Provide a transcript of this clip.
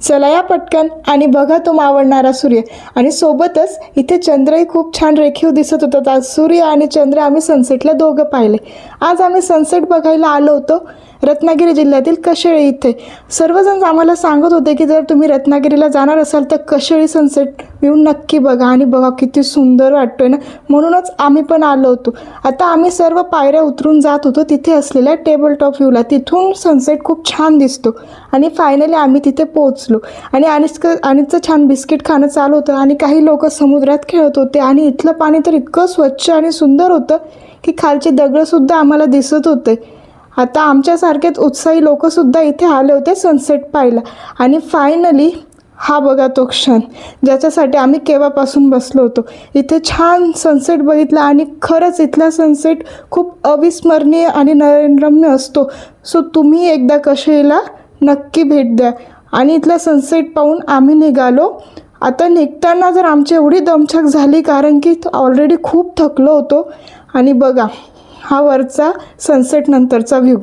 चला या पटकन आणि बघा तो मावळणारा सूर्य. आणि सोबतच इथे चंद्रही खूप छान रेखीव दिसत होता. आज सूर्य आणि चंद्र आम्ही सनसेटला दोघं पाहिले. आज आम्ही सनसेट बघायला आलो होतो रत्नागिरी जिल्ह्यातील कशेळी इथे. सर्वजण आम्हाला सांगत होते की जर तुम्ही रत्नागिरीला जाणार असाल तर कशेळी सनसेट व्ह्यू नक्की बघा. आणि बघा किती सुंदर वाटतोय ना, म्हणूनच आम्ही पण आलो होतो. आता आम्ही सर्व पायऱ्या उतरून जात होतो तिथे असलेल्या टेबल टॉप व्ह्यूला. तिथून सनसेट खूप छान दिसतो. आणि फायनली आम्ही तिथे पोहोचलो. आणि अनिसचं छान बिस्किट खाणं चालू होतं आणि काही लोक समुद्रात खेळत होते. आणि इथलं पाणी तर इतकं स्वच्छ आणि सुंदर होतं की खालची दगडंसुद्धा आम्हाला दिसत होते. आता आमच्यासारखेच उत्साही लोकसुद्धा इथे आले होते सनसेट पाहायला. आणि फायनली हा बघा तो क्षण ज्याच्यासाठी आम्ही केव्हापासून बसलो होतो. इथे छान सनसेट बघितला आणि खरंच इथला सनसेट खूप अविस्मरणीय आणि नयनरम्य असतो. सो तुम्ही एकदा कशेळीला नक्की भेट द्या. आणि इथला सनसेट पाहून आम्ही निघालो. आता निघताना जर आमची एवढी दमछाक झाली कारण की ऑलरेडी खूप थकलो होतो. आणि बघा हा वरचा सनसेट नंतरचा व्ह्यू.